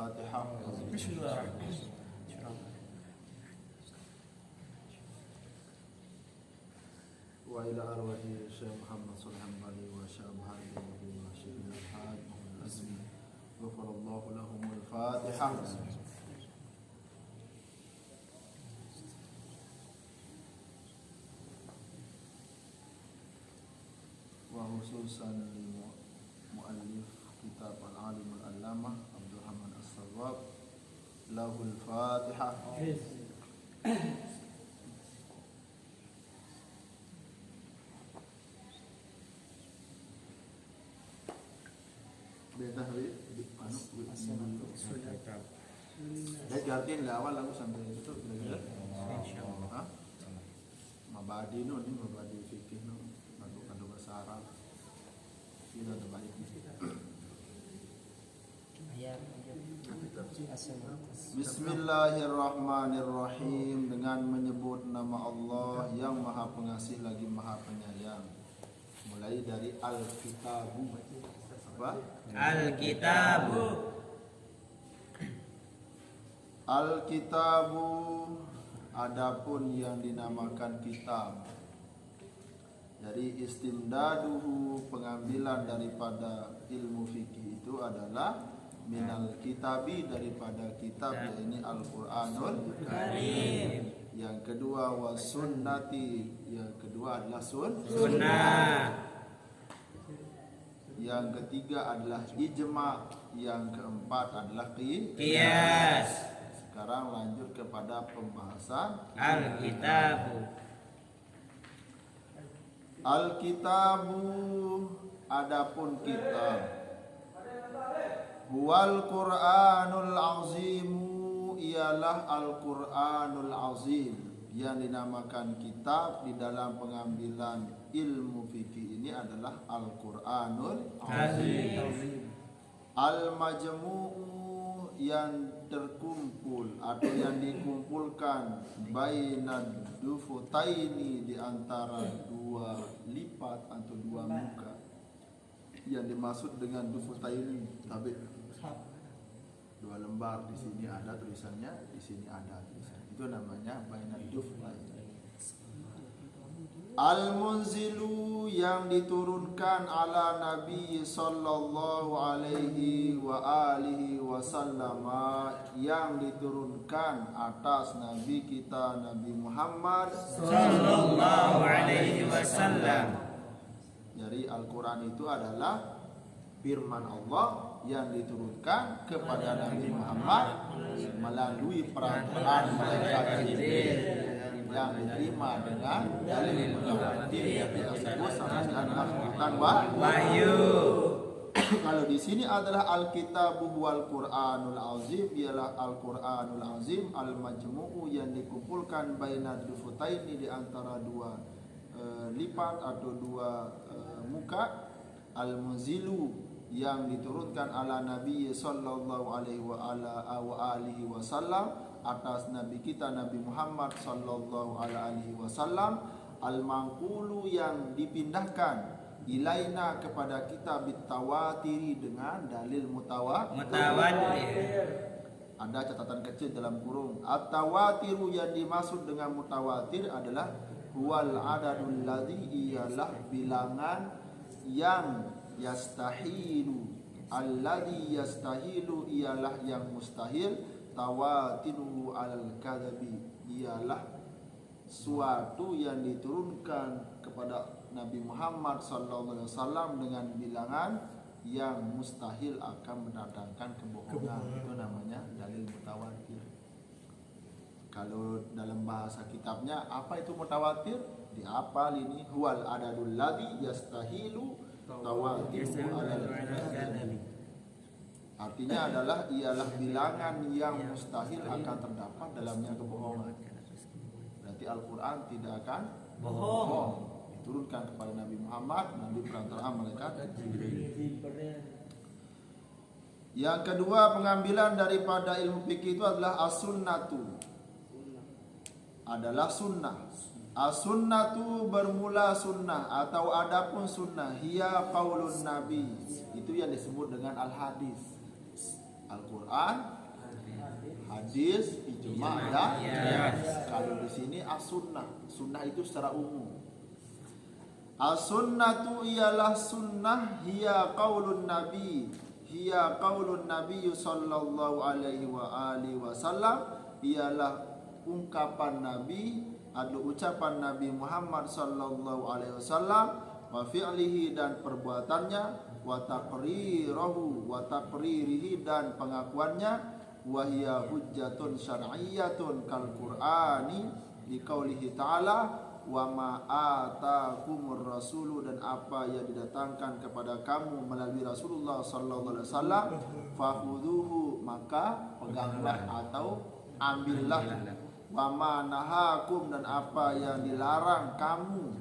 Al-Fatihah. Wa ila arwahi Syekh Muhammad Shalih Al-Bani wa Syabhani wa Syekh Al-Hajj Muhammad Azmi. Ghafarallahu lahumul Fatihah. Wa khususan li muallif kitab al-alim al-allamah Abdurrahman As-Sawwab lahul Fatihah. Beda gantiin lah awal aku sampai itu kira-kira. Mabadi no, ini mabadi fikih no, kado bahasa Arab. Ini udah baik nih. Bismillahirrahmanirrahim. Dengan menyebut nama Allah yang Maha Pengasih lagi Maha Penyayang. Mulai dari Al-Kitabu. Apa? Al-Kitabu. Al-Kitabu, adapun yang dinamakan kitab. Jadi istimdaduhu, pengambilan daripada ilmu fikih itu adalah minal kitabi, daripada kitab, yaitu Al-Qur'anul Karim. Yang kedua wasunnati, yang kedua adalah Sunnah. Yang ketiga adalah ijma', yang keempat adalah Qiyas. Sekarang lanjut kepada pembahasan Al-Kitabu. Al-Kitabu, adapun kitab. Huwal Qur'anul Azimu, ialah Al-Qur'anul Azim. Yang dinamakan kitab di dalam pengambilan ilmu fikih ini adalah Al-Qur'anul Azim. Al-Majmu'u, yang terkumpul atau yang dikumpulkan bainad dufutaini, di antara dua lipat atau dua muka. Yang dimaksud dengan dufutaini, tapi dua lembar, di sini ada tulisannya, di sini ada tulisannya. Itu namanya bainad dufutaini. Al-Munzilu, yang diturunkan ala Nabi sallallahu alaihi wa alihi wasallam, yang diturunkan atas Nabi kita Nabi Muhammad sallallahu alaihi wasallam. Jadi Al-Quran itu adalah firman Allah yang diturunkan kepada Nabi Muhammad melalui perantaraan malaikat Jibril, yang diterima dengan dalil mutawatir yang kita sebut sama dengan Al-Quran Wahyu. Kalau di sini adalah Al-Kitabu wal Qur'anul Azim, ialah Al-Qur'anul Azim, Al-Majmu'u, yang dikumpulkan bainad dufutaini, di antara dua lipat atau dua muka. Al-Munzilu, yang diturunkan ala Nabi sallallahu alaihi wa alihi wasallam, atas Nabi kita Nabi Muhammad sallallahu alaihi wasallam. Al-Manqulu, yang dipindahkan ilaina, kepada kita, bitawatiri, dengan dalil mutawatir. Ada catatan kecil dalam kurung. At-tawatiru, yang dimaksud dengan mutawatir adalah huwal adadul ladzi, ialah bilangan yang yastahilu, alladzi yastahilu, ialah yang mustahil, tawatiru alal kadzabi, ialah suatu yang diturunkan kepada Nabi Muhammad sallallahu alaihi wasallam dengan bilangan yang mustahil akan mendatangkan kebohongan. Itu namanya dalil mutawatir. Kalau dalam bahasa kitabnya, apa itu mutawatir? Dihafal ini, huwal adadul ladzi yastahilu tawatiru alal kadzabi. Artinya adalah ialah bilangan yang mustahil akan terdapat dalamnya kebohongan. Berarti Al-Quran tidak akan bohong. Diturunkan kepada Nabi Muhammad melalui perantaraan malaikat Jibril. Yang kedua, pengambilan daripada ilmu fikih itu adalah as-sunnatu, adalah sunnah. As-sunnatu, bermula sunnah atau adapun sunnah, hiya qaulun nabi, itu yang disebut dengan al-hadis. Al-Quran, hadis, ijma dan Qiyas. kalau di sini as-sunnah. Sunnah itu secara umum. As-sunnatu ialah sunnah hiya qaulun nabi sallallahu alaihi wa alihi wasallam, ialah ungkapan nabi atau ucapan Nabi Muhammad sallallahu alaihi wasallam, wa fi'lihi dan perbuatannya, wa taqririhi dan pengakuannya, wa hiya hujjatun syar'iyyatun kal Qur'ani di qaulihi ta'ala, wa ma atakumur rasulu, dan apa yang didatangkan kepada kamu melalui Rasulullah sallallahu alaihi wasallam, fakhudhuhu, maka peganglah atau ambillah, wa ma nahakum, dan apa yang dilarang kamu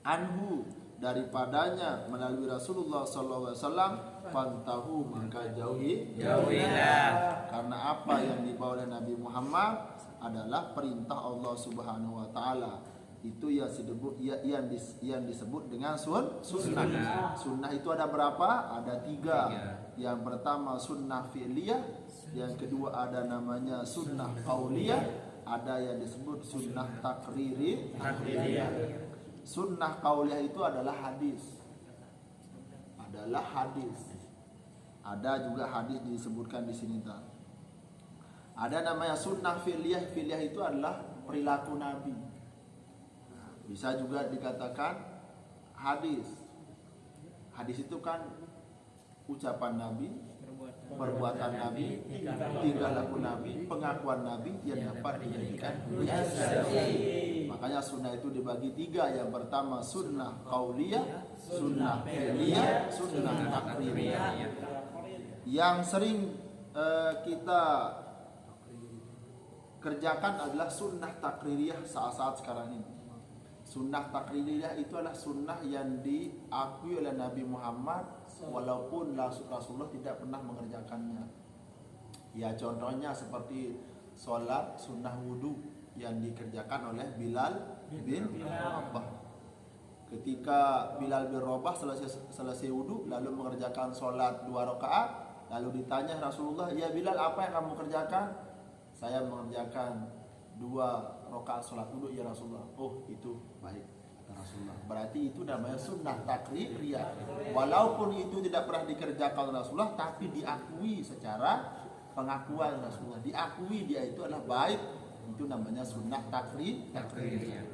anhu daripadanya melalui Rasulullah sallallahu alaihi wasallam, fantahu, maka jauhilah. Karena apa yang dibawa oleh Nabi Muhammad adalah perintah Allah Subhanahu wa taala. Itu yang disebut dengan sunnah. Sunnah itu ada berapa? Ada 3. Yang pertama sunnah fi'liyah, yang kedua ada namanya sunnah qauliyah, ada yang disebut sunnah takririyah. Sunnah qauliyah itu adalah hadis. Ada juga hadis disebutkan di sini. Ada namanya sunnah fi'liyah. Fi'liyah itu adalah perilaku Nabi. Bisa juga dikatakan hadis. Hadis itu kan ucapan Nabi, perbuatan Nabi, tingkah laku Nabi, pengakuan Nabi yang dapat dijadikan hujjah. Makanya sunnah itu dibagi 3. Yang pertama sunnah qauliyah, sunnah fi'liyah, sunnah takririah. Yang sering kita kerjakan adalah sunnah takririyah saat-saat sekarang ini. Sunnah takririyah itu adalah sunnah yang diakui oleh Nabi Muhammad walaupun Rasulullah tidak pernah mengerjakannya. Ya, contohnya seperti sholat sunnah wudu yang dikerjakan oleh Bilal bin Rabah. Ketika Bilal bin Rabah selesai wudu lalu mengerjakan sholat 2 rakaat, lalu ditanya Rasulullah, "Ya Bilal, apa yang kamu kerjakan?" "Saya mengerjakan 2 rakaat sholat wudu ya Rasulullah." "Oh, itu baik," kata Rasulullah. Berarti itu namanya sunnah takririyah. Walaupun itu tidak pernah dikerjakan Rasulullah, tapi diakui secara pengakuan Rasulullah. Diakui dia itu adalah baik. Itu namanya sunnah takririyah.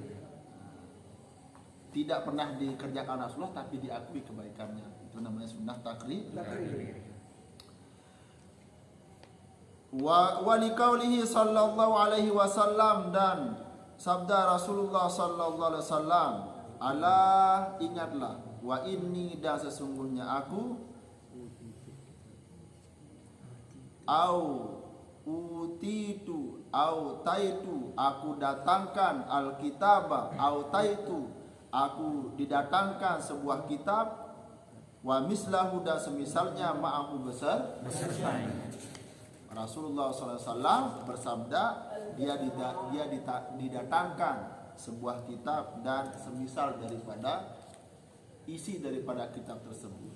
Tidak pernah dikerjakan Rasulullah, tapi diakui kebaikannya. Itu namanya sunnah takririyah. Wa liqaulihi sallallahu alaihi wasallam, dan sabda Rasulullah sallallahu alaihi wasallam, "Ala, ingatlah, wa inni, dan sesungguhnya aku, taitu, aku datangkan alkitabah, taitu, aku didatangkan sebuah kitab, wa mislahu, dan semisalnya ma'ahu besertanya." Rasulullah SAW bersabda, dia didatangkan sebuah kitab dan semisal daripada isi daripada kitab tersebut.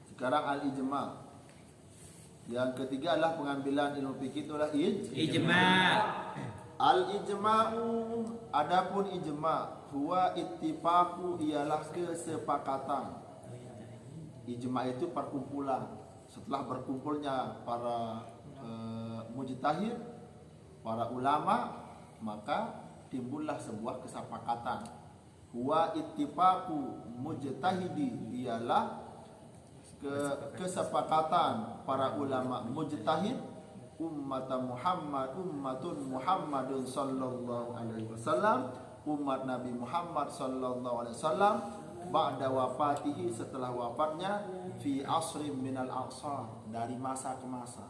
Sekarang al-ijma'. Yang ketiga adalah pengambilan ilmu fikih, itulah Ijma'. Al-ijma'u, adapun ijma', huwa ittifaqu, ialah kesepakatan. Ijma' itu perkumpulan. Setelah berkumpulnya para mujtahid, para ulama, maka timbullah sebuah kesepakatan. Huwa ittifaqu mujtahidi, ialah kesepakatan para ulama mujtahid, ummatun Muhammadun sallallahu alaihi wasallam, umat Nabi Muhammad sallallahu alaihi wasallam, ba'da wafatihi, setelah wafatnya, fi asrim minal aqsar, dari masa ke masa.